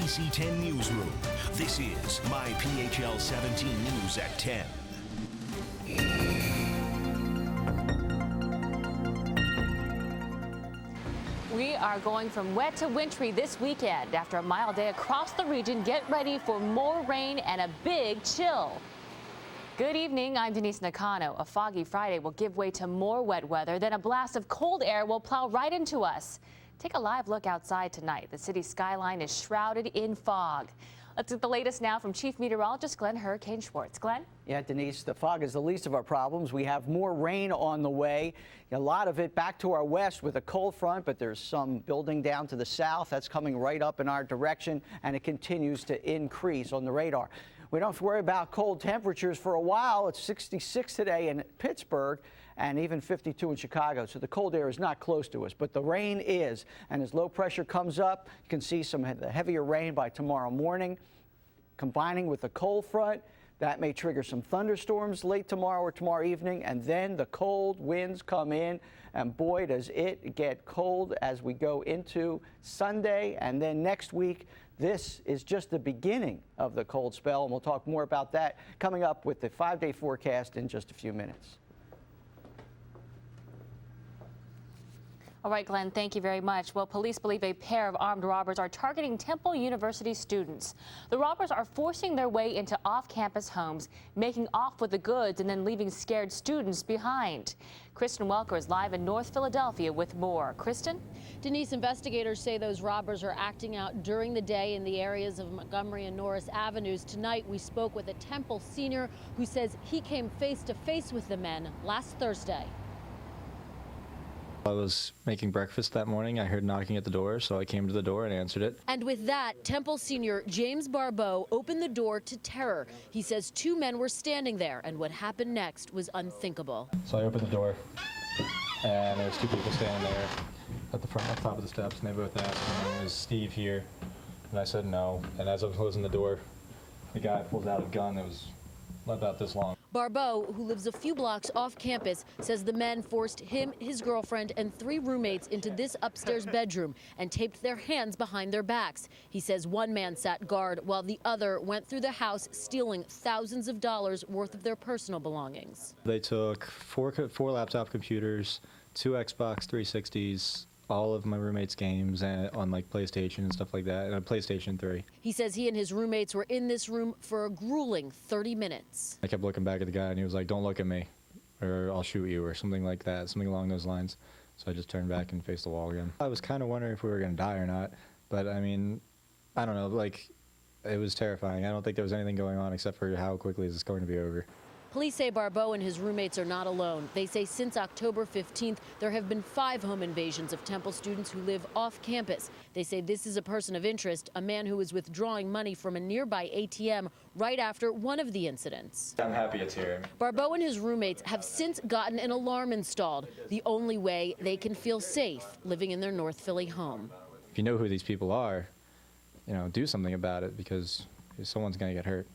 NBC 10 Newsroom. This is My PHL 17 News at 10. We are going from wet to wintry this weekend. After a mild day across the region, get ready for more rain and a big chill. Good evening, I'm Denise Nakano. A foggy Friday will give way to more wet weather, then a blast of cold air will plow right into us. Take a live look outside tonight. The city skyline is shrouded in fog. Let's get the latest now from Chief Meteorologist Glenn Hurricane Schwartz. Glenn? Yeah, Denise, the fog is the least of our problems. We have more rain on the way. A lot of it back to our west with a cold front, but there's some building down to the south. That's coming right up in our direction, and it continues to increase on the radar. We don't have to worry about cold temperatures for a while. It's 66 today in Pittsburgh and even 52 in Chicago. So the cold air is not close to us, but the rain is. And as low pressure comes up, you can see some heavier rain by tomorrow morning. Combining with the cold front, that may trigger some thunderstorms late tomorrow or tomorrow evening. And then the cold winds come in. And boy, does it get cold as we go into Sunday and then next week. This is just the beginning of the cold spell, and we'll talk more about that coming up with the 5-day forecast in just a few minutes. All right, Glenn, thank you very much. Well, police believe a pair of armed robbers are targeting Temple University students. The robbers are forcing their way into off-campus homes, making off with the goods and then leaving scared students behind. Kristen Welker is live in North Philadelphia with more. Kristen? Denise, investigators say those robbers are acting out during the day in the areas of Montgomery and Norris Avenues. Tonight, we spoke with a Temple senior who says he came face to face with the men last Thursday. I was making breakfast that morning. I heard knocking at the door, so I came to the door and answered it. And with that, Temple senior James Barbeau opened the door to terror. He says two men were standing there, and what happened next was unthinkable. So I opened the door, and there was two people standing there at the front, on top of the steps, and they both asked me, "Is Steve here?" And I said no. And as I was closing the door, the guy pulls out a gun that was about this long. Barbeau, who lives a few blocks off campus, says the men forced him, his girlfriend, and 3 roommates into this upstairs bedroom and taped their hands behind their backs. He says one man sat guard while the other went through the house, stealing thousands of dollars worth of their personal belongings. They took four laptop computers, 2 Xbox 360s, all of my roommates' games on like PlayStation and stuff like that, and a PlayStation 3. He says he and his roommates were in this room for a grueling 30 minutes. I kept looking back at the guy, and he was like, "Don't look at me, or I'll shoot you," or something like that, something along those lines. So I just turned back and faced the wall again. I was kind of wondering if we were going to die or not, but I mean, I don't know, like, it was terrifying. I don't think there was anything going on except for how quickly is this going to be over. Police say Barbeau and his roommates are not alone. They say since October 15th, there have been 5 home invasions of Temple students who live off campus. They say this is a person of interest, a man who was withdrawing money from a nearby ATM right after one of the incidents. I'm happy it's here. Barbeau and his roommates have since gotten an alarm installed, the only way they can feel safe living in their North Philly home. If you know who these people are, you know, do something about it because someone's going to get hurt.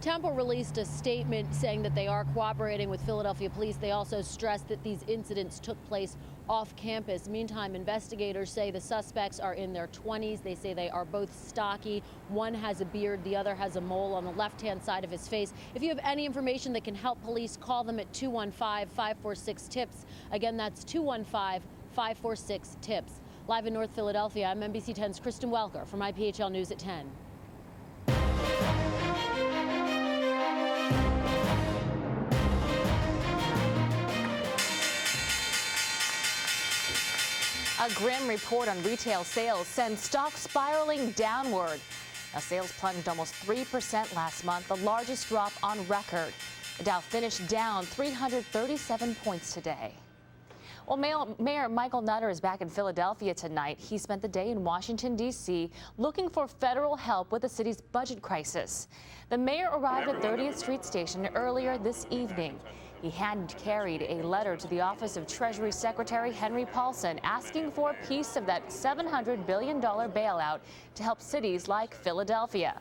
Temple released a statement saying that they are cooperating with Philadelphia police. They also stressed that these incidents took place off campus. Meantime, investigators say the suspects are in their 20s. They say they are both stocky. One has a beard, the other has a mole on the left-hand side of his face. If you have any information that can help police, call them at 215-546-TIPS. Again, that's 215-546-TIPS. Live in North Philadelphia, I'm NBC 10's Kristen Welker from IPHL News at 10. A grim report on retail sales sends stocks spiraling downward. Now, sales plunged almost 3% last month, the largest drop on record. The Dow finished down 337 points today. Well, Mayor Michael Nutter is back in Philadelphia tonight. He spent the day in Washington, D.C., looking for federal help with the city's budget crisis. The mayor arrived at 30th Street Station earlier this evening. He hand-carried a letter to the office of Treasury Secretary Henry Paulson asking for a piece of that $700 billion bailout to help cities like Philadelphia.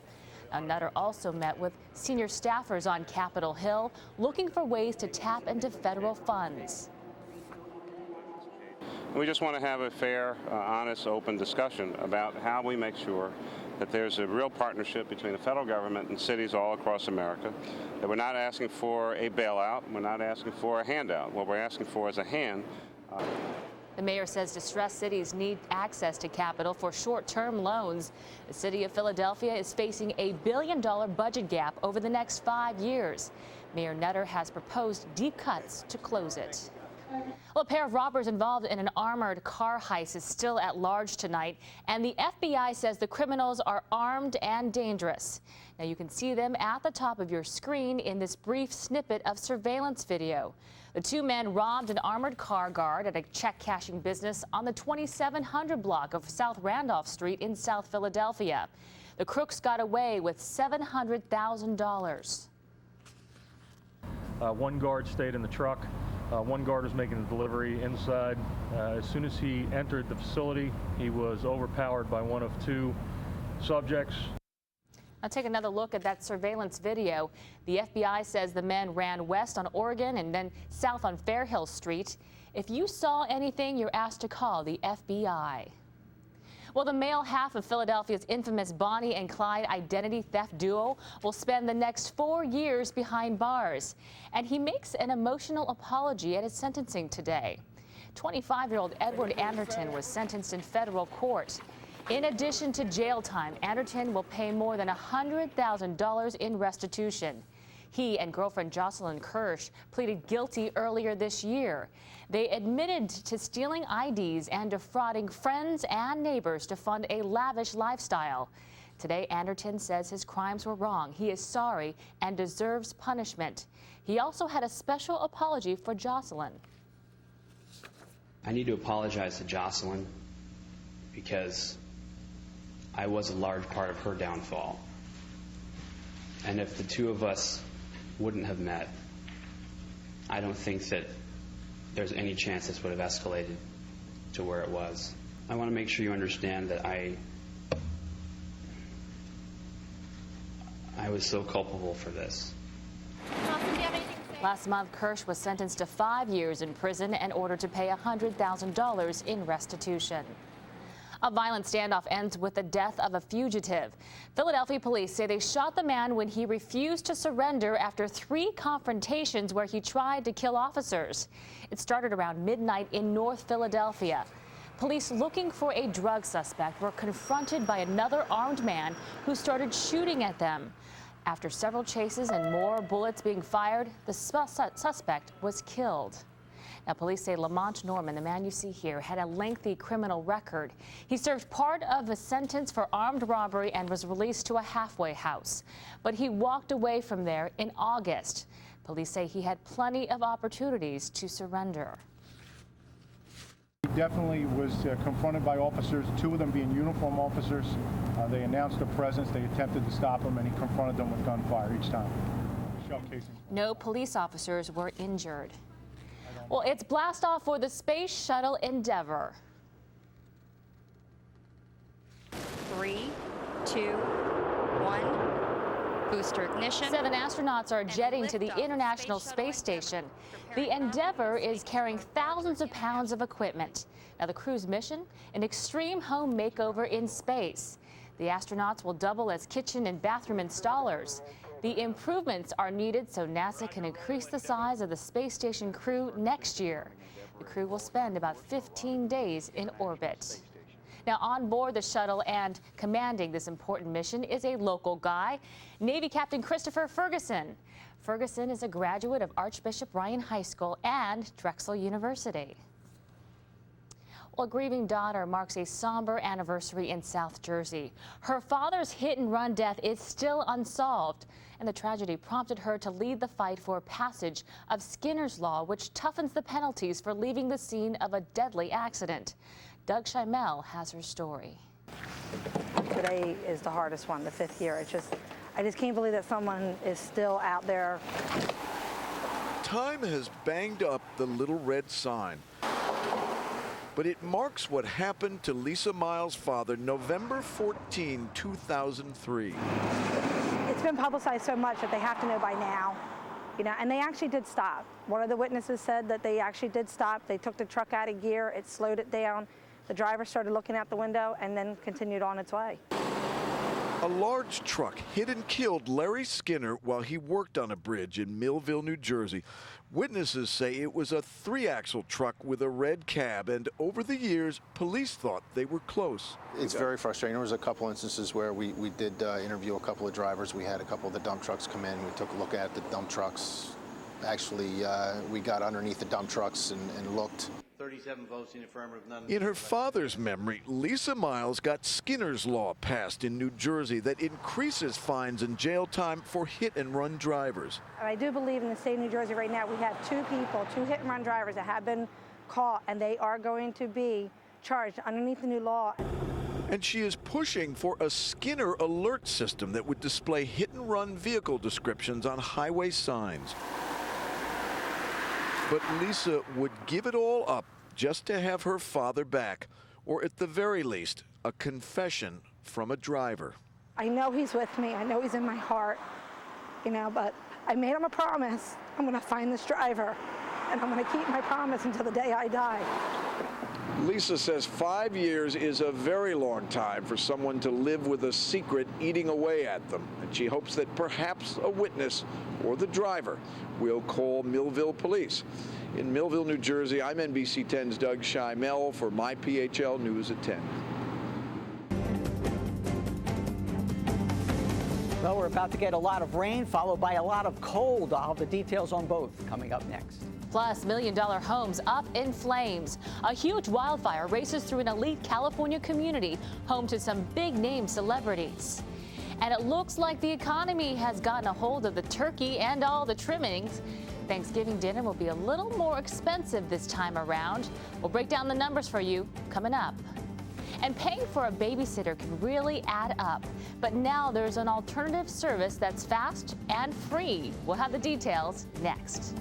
Now, Nutter also met with senior staffers on Capitol Hill looking for ways to tap into federal funds. We just want to have a fair, honest, open discussion about how we make sure that there's a real partnership between the federal government and cities all across America, that we're not asking for a bailout, we're not asking for a handout. What we're asking for is a hand. The mayor says distressed cities need access to capital for short-term loans. The city of Philadelphia is facing a $1 billion budget gap over the next 5 years. Mayor Nutter has proposed deep cuts to close it. Well, a pair of robbers involved in an armored car heist is still at large tonight, and the FBI says the criminals are armed and dangerous. Now, you can see them at the top of your screen in this brief snippet of surveillance video. The two men robbed an armored car guard at a check-cashing business on the 2700 block of South Randolph Street in South Philadelphia. The crooks got away with $700,000. One guard stayed in the truck. One guard was making the delivery inside. As soon as he entered the facility, he was overpowered by one of two subjects. Now take another look at that surveillance video. The FBI says the men ran west on Oregon and then south on Fairhill Street. If you saw anything, you're asked to call the FBI. Well, the male half of Philadelphia's infamous Bonnie and Clyde identity theft duo will spend the next 4 years behind bars. And he makes an emotional apology at his sentencing today. 25-year-old Edward Anderton was sentenced in federal court. In addition to jail time, Anderton will pay more than $100,000 in restitution. He and girlfriend Jocelyn Kirsch pleaded guilty earlier this year. They admitted to stealing IDs and defrauding friends and neighbors to fund a lavish lifestyle. Today, Anderton says his crimes were wrong. He is sorry and deserves punishment. He also had a special apology for Jocelyn. I need to apologize to Jocelyn because I was a large part of her downfall. And if the two of us wouldn't have met, I don't think that there's any chance this would have escalated to where it was. I want to make sure you understand that I was so culpable for this. Last month, Kirsch was sentenced to 5 years in prison and ordered to pay $100,000 in restitution. A violent standoff ends with the death of a fugitive. Philadelphia police say they shot the man when he refused to surrender after 3 confrontations where he tried to kill officers. It started around midnight in North Philadelphia. Police looking for a drug suspect were confronted by another armed man who started shooting at them. After several chases and more bullets being fired, the suspect was killed. Now, police say Lamont Norman, the man you see here, had a lengthy criminal record. He served part of a sentence for armed robbery and was released to a halfway house. But he walked away from there in August. Police say he had plenty of opportunities to surrender. He definitely was confronted by officers, 2 of them being uniform officers. They announced their presence. They attempted to stop him, and he confronted them with gunfire each time. Shell casings. No police officers were injured. Well, it's blast off for the Space Shuttle Endeavour. 3, 2, 1. Booster ignition. 7 astronauts are jetting to the International Space Station. The Endeavour is carrying thousands of pounds of equipment. Now, the crew's mission? An extreme home makeover in space. The astronauts will double as kitchen and bathroom installers. The improvements are needed so NASA can increase the size of the space station crew next year. The crew will spend about 15 days in orbit. Now, on board the shuttle and commanding this important mission is a local guy, Navy Captain Christopher Ferguson. Ferguson is a graduate of Archbishop Ryan High School and Drexel University. Well, a grieving daughter marks a somber anniversary in South Jersey. Her father's hit-and-run death is still unsolved, and the tragedy prompted her to lead the fight for passage of Skinner's Law, which toughens the penalties for leaving the scene of a deadly accident. Doug Schimel has her story. Today is the hardest one, the 5th year. I just can't believe that someone is still out there. Time has banged up the little red sign, but it marks what happened to Lisa Miles' father November 14, 2003. It's been publicized so much that they have to know by now, and they actually did stop. One of the witnesses said that they actually did stop. They took the truck out of gear, it slowed it down. The driver started looking out the window and then continued on its way. A large truck hit and killed Larry Skinner while he worked on a bridge in Millville, New Jersey. Witnesses say it was a 3-axle truck with a red cab, and over the years, police thought they were close. It's very frustrating. There was a couple instances where we did interview a couple of drivers. We had a couple of the dump trucks come in. We took a look at the dump trucks. Actually, we got underneath the dump trucks and looked. 37 votes in the affirmative, none. In her father's memory, Lisa Miles got Skinner's Law passed in New Jersey that increases fines and jail time for hit-and-run drivers. And I do believe in the state of New Jersey right now we have 2 hit-and-run drivers that have been caught, and they are going to be charged underneath the new law. And she is pushing for a Skinner alert system that would display hit-and-run vehicle descriptions on highway signs. But Lisa would give it all up just to have her father back, or at the very least, a confession from a driver. I know he's with me. I know he's in my heart, you know, but I made him a promise. I'm going to find this driver, and I'm going to keep my promise until the day I die. Lisa says 5 years is a very long time for someone to live with a secret eating away at them, and she hopes that perhaps a witness or the driver will call Millville police. In Millville, New Jersey, I'm NBC 10's Doug Schimel for My PHL News at 10. Well, we're about to get a lot of rain, followed by a lot of cold. I'll have the details on both coming up next. Plus, million-dollar homes up in flames. A huge wildfire races through an elite California community, home to some big-name celebrities. And it looks like the economy has gotten a hold of the turkey and all the trimmings. Thanksgiving dinner will be a little more expensive this time around. We'll break down the numbers for you coming up. And paying for a babysitter can really add up. But now there's an alternative service that's fast and free. We'll have the details next.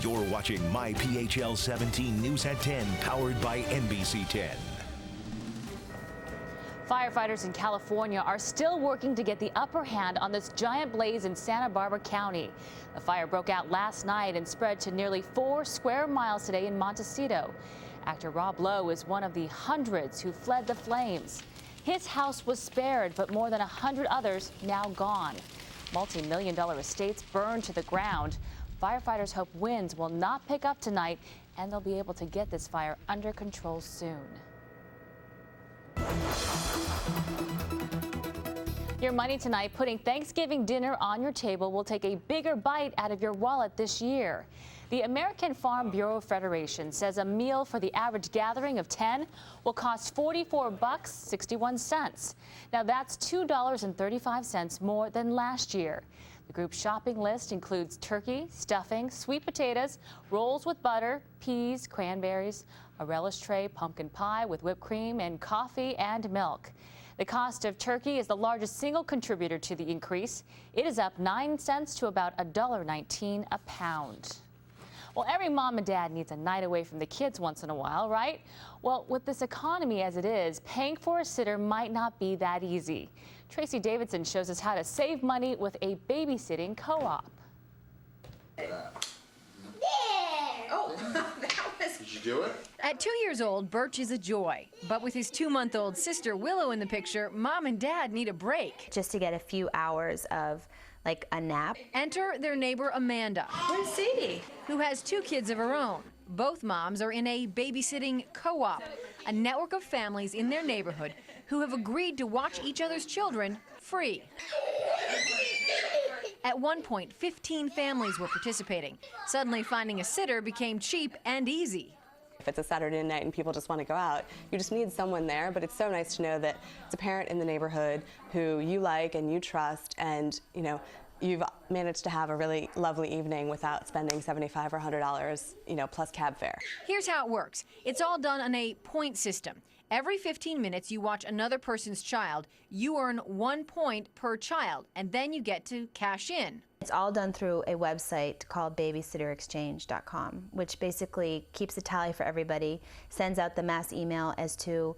You're watching My PHL 17 News at 10, powered by NBC 10. Firefighters in California are still working to get the upper hand on this giant blaze in Santa Barbara County. The fire broke out last night and spread to nearly 4 square miles today in Montecito. Actor Rob Lowe is one of the hundreds who fled the flames. His house was spared, but more than 100 others now gone. Multi-million-dollar estates burned to the ground. Firefighters hope winds will not pick up tonight, and they'll be able to get this fire under control soon. Your money tonight, putting Thanksgiving dinner on your table will take a bigger bite out of your wallet this year. The American Farm Bureau Federation says a meal for the average gathering of 10 will cost $44.61. Now that's $2.35 more than last year. The group's shopping list includes turkey, stuffing, sweet potatoes, rolls with butter, peas, cranberries, a relish tray, pumpkin pie with whipped cream, and coffee and milk. The cost of turkey is the largest single contributor to the increase. It is up 9 cents to about $1.19 a pound. Well, every mom and dad needs a night away from the kids once in a while, right? Well, with this economy as it is, paying for a sitter might not be that easy. Tracy Davidson shows us how to save money with a babysitting co-op. Did you do it? At 2 years old, Birch is a joy. But with his 2-month-old sister Willow in the picture, mom and dad need a break. Just to get a few hours of like a nap. Enter their neighbor Amanda. Where's Sadie? Who has 2 kids of her own. Both moms are in a babysitting co-op, a network of families in their neighborhood who have agreed to watch each other's children free. At one point, 15 families were participating. Suddenly, finding a sitter became cheap and easy. If it's a Saturday night and people just want to go out, you just need someone there, but it's so nice to know that it's a parent in the neighborhood who you like and you trust, and you've managed to have a really lovely evening without spending $75 or $100, plus cab fare. Here's how it works. It's all done on a point system. Every 15 minutes you watch another person's child, you earn 1 point per child, and then you get to cash in. It's all done through a website called babysitterexchange.com, which basically keeps a tally for everybody, sends out the mass email as to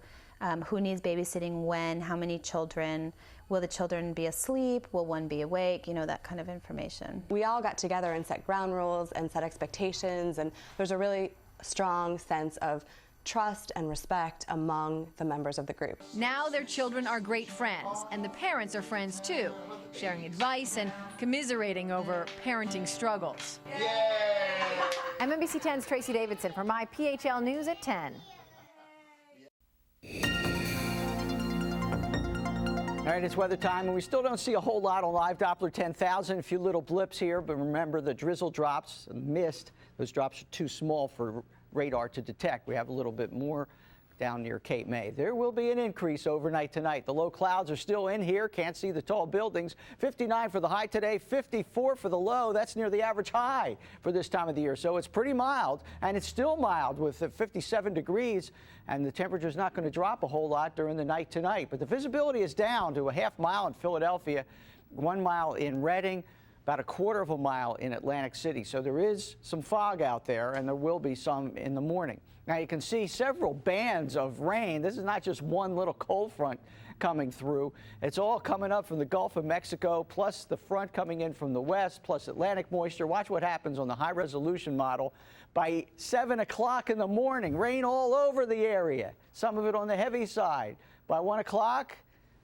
who needs babysitting when, how many children, will the children be asleep, will one be awake, that kind of information. We all got together and set ground rules and set expectations, and there's a really strong sense of trust and respect among the members of the group. Now their children are great friends, and the parents are friends too, sharing advice and commiserating over parenting struggles. I'm NBC 10's Tracy Davidson for my PHL News at 10. All right, it's weather time, and we still don't see a whole lot on Live Doppler 10,000. A few little blips here, but remember the drizzle drops, mist, those drops are too small for radar to detect. We have a little bit more down near Cape May. There will be an increase overnight tonight. The low clouds are still in here. Can't see the tall buildings. 59 for the high today, 54 for the low. That's near the average high for this time of the year. So it's pretty mild, and it's still mild with 57 degrees, and the temperature's not going to drop a whole lot during the night tonight. But the visibility is down to a half mile in Philadelphia, 1 mile in Reading, about a quarter of a mile in Atlantic City. So there is some fog out there, and there will be some in the morning. Now you can see several bands of rain. This is not just one little cold front coming through. It's all coming up from the Gulf of Mexico, plus the front coming in from the west, plus Atlantic moisture. Watch what happens on the high resolution model. By 7 o'clock in the morning, rain all over the area, some of it on the heavy side. By 1 o'clock,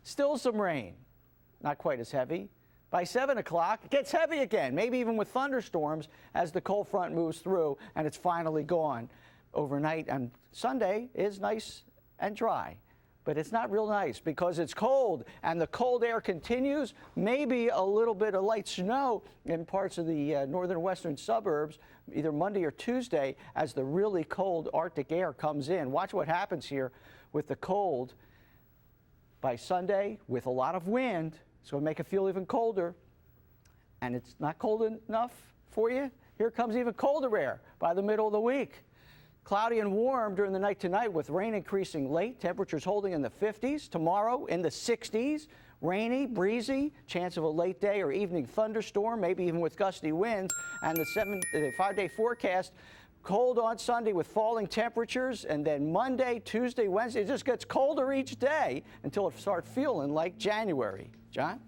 still some rain. Not quite as heavy. By 7 o'clock, it gets heavy again, maybe even with thunderstorms as the cold front moves through, and it's finally gone. Overnight and Sunday is nice and dry, but it's not real nice because it's cold, and the cold air continues. Maybe a little bit of light snow in parts of the northern western suburbs, either Monday or Tuesday, as the really cold Arctic air comes in. Watch what happens here with the cold. By Sunday, with a lot of wind, it's going to make it feel even colder, and it's not cold enough for you. Here comes even colder air by the middle of the week. Cloudy and warm during the night tonight with rain increasing late. Temperatures holding in the 50s. Tomorrow in the 60s. Rainy, breezy, chance of a late day or evening thunderstorm, maybe even with gusty winds. And the 5-day forecast, cold on Sunday with falling temperatures. And then Monday, Tuesday, Wednesday, it just gets colder each day until it starts feeling like January. John?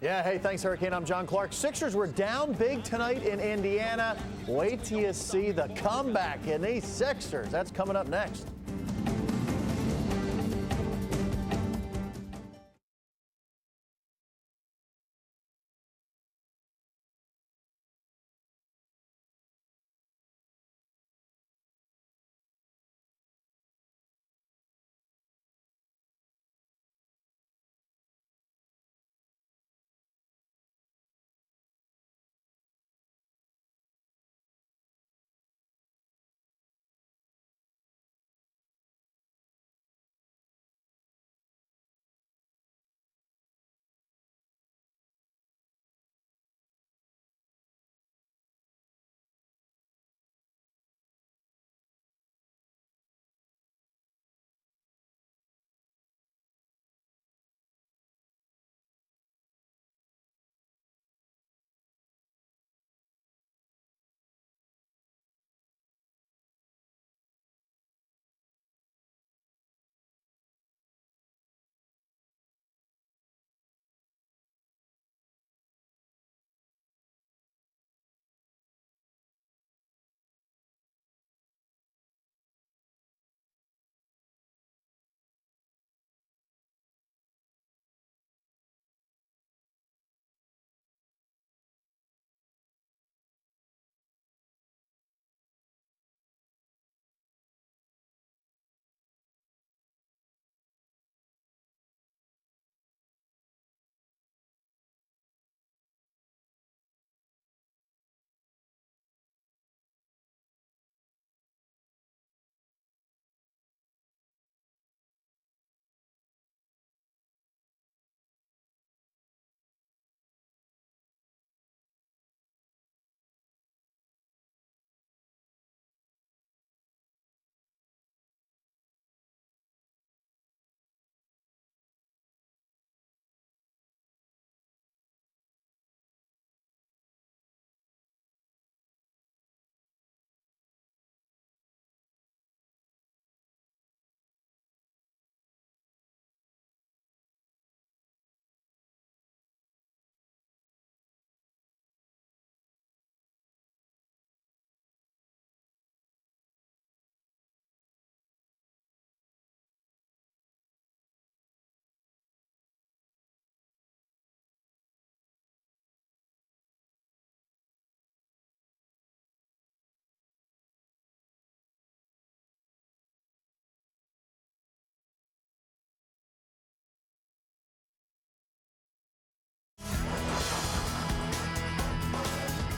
Yeah, hey, thanks, Hurricane. I'm John Clark. Sixers were down big tonight in Indiana. Wait till you see the comeback in these Sixers. That's coming up next.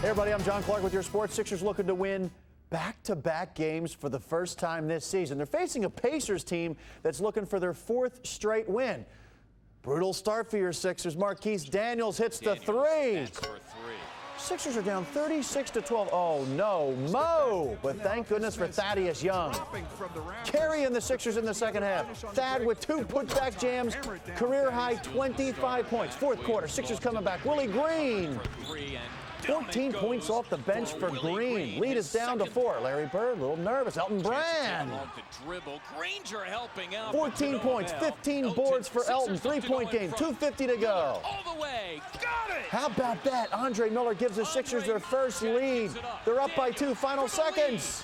Hey everybody, I'm John Clark with your sports. Sixers looking to win back-to-back games for the first time this season. They're facing a Pacers team that's looking for their 4th straight win. Brutal start for your Sixers. Marquise Daniels hits the three. Sixers are down 36-12. Oh no, Mo! But thank goodness for Thaddeus Young. Carrying the Sixers in the second half. Thad with 2 putback jams, career high 25 points. Fourth quarter, Sixers coming back. Willie Green. 14 points off the bench for Green. Lead is down to 4. Larry Bird, a little nervous. Elton Brand. 14 points, 15 boards for Elton. 3-point game, 2:50 to go. All the way. Got it. How about that? Andre Miller gives the Sixers their first lead. They're up by 2. Final seconds.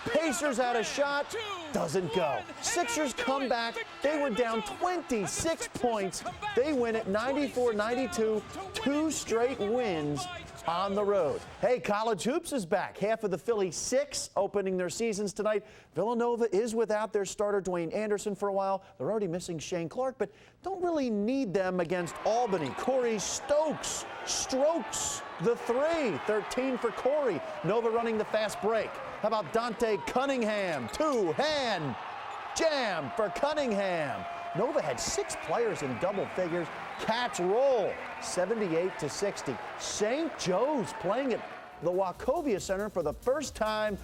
Pacers had a shot. Doesn't go. Sixers come back. They were down 26 points. They win it 94-92. 2 straight wins on the road. Hey, college hoops is back. Half of the Philly 6 opening their seasons tonight. Villanova is without their starter Dwayne Anderson for a while. They're already missing Shane Clark, but don't really need them against Albany. Corey Stokes strokes the 3. 13 for Corey. Nova running the fast break. How about Dante Cunningham? 2-hand jam for Cunningham. Nova had 6 players in double figures. Cats roll 78-60. St. Joe's playing at the Wachovia Center for the first time.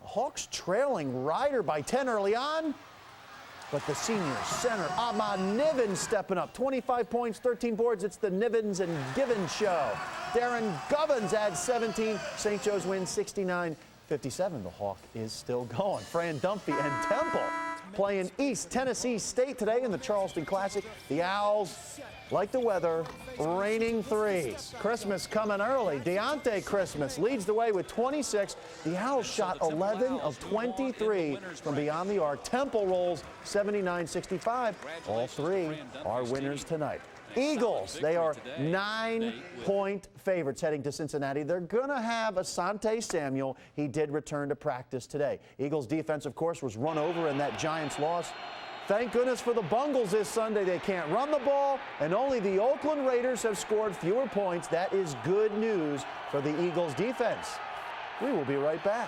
Hawks trailing Ryder by 10 early on. But the senior center, Ahmad Nivens, stepping up. 25 points, 13 boards. It's the Nivens and Givens show. Darren Govins adds 17. St. Joe's wins 69-57. The Hawk is still going. Fran Dunphy and Temple playing East Tennessee State today in the Charleston Classic. The Owls, like the weather, raining 3s. Christmas coming early. Deontay Christmas leads the way with 26. The Owls shot 11 of 23 from beyond the arc. Temple rolls 79-65. All 3 are winners tonight. Eagles, they are 9-point favorites heading to Cincinnati. They're going to have Asante Samuel. He did return to practice today. Eagles defense, of course, was run over in that Giants loss. Thank goodness for the Bungles this Sunday. They can't run the ball, and only the Oakland Raiders have scored fewer points. That is good news for the Eagles defense. We will be right back.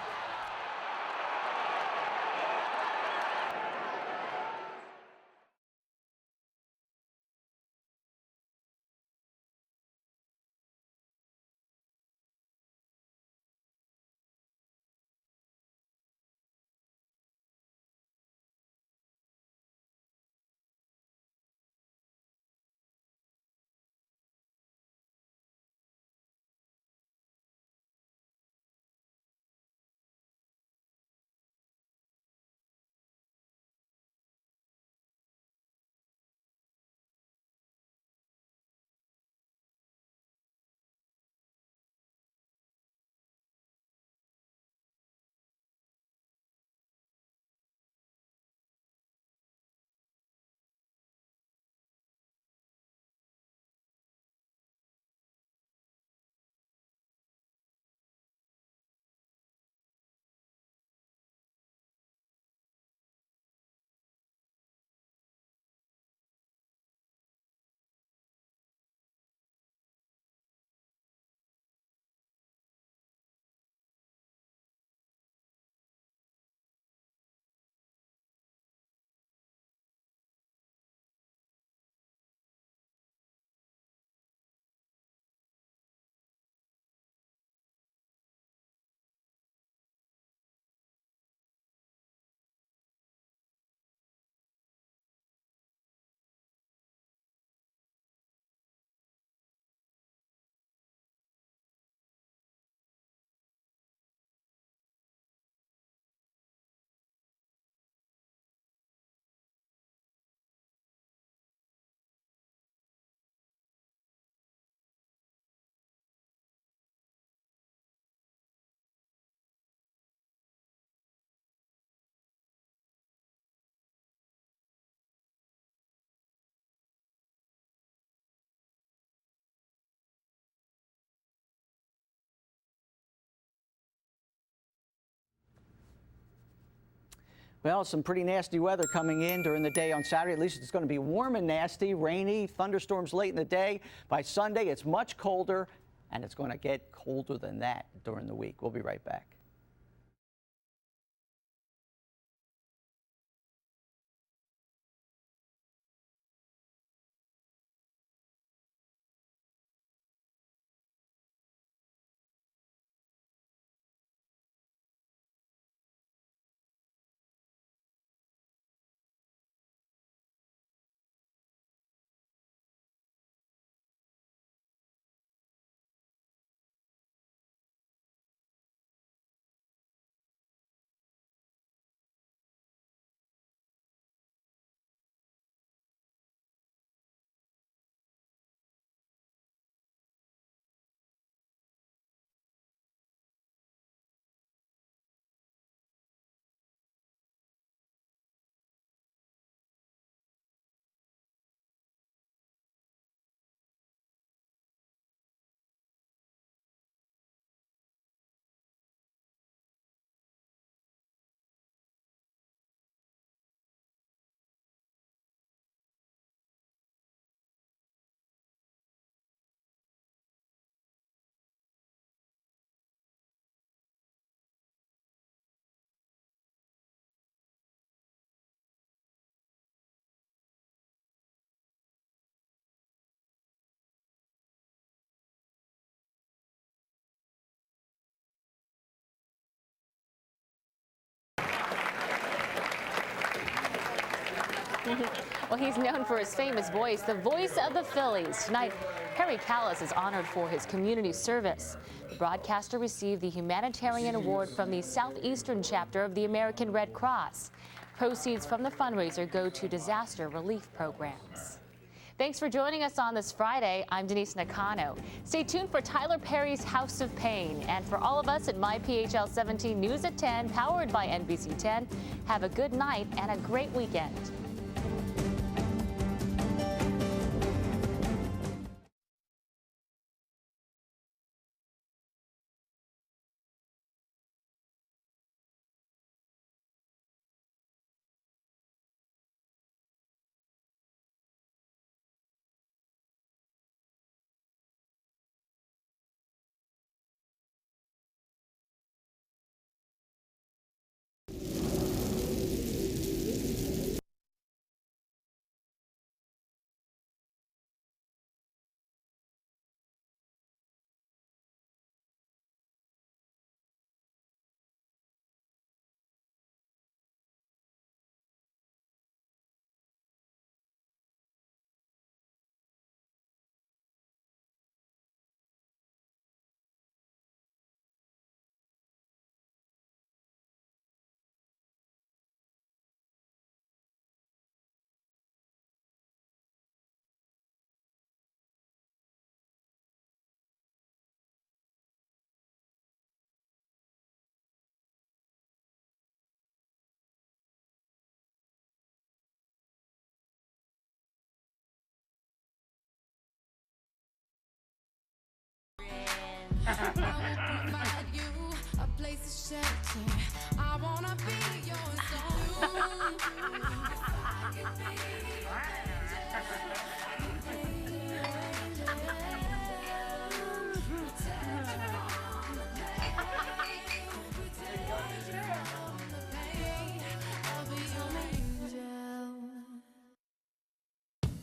Well, some pretty nasty weather coming in during the day on Saturday. At least it's going to be warm and nasty, rainy, thunderstorms late in the day. By Sunday, it's much colder and it's going to get colder than that during the week. We'll be right back. Well, he's known for his famous voice, the voice of the Phillies. Tonight, Harry Callis is honored for his community service. The broadcaster received the Humanitarian Award from the Southeastern chapter of the American Red Cross. Proceeds from the fundraiser go to disaster relief programs. Thanks for joining us on this Friday. I'm Denise Nakano. Stay tuned for Tyler Perry's House of Pain. And for all of us at MyPHL 17 News at 10, powered by NBC 10, have a good night and a great weekend.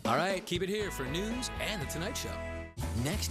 All right, keep it here for news and The Tonight Show. Next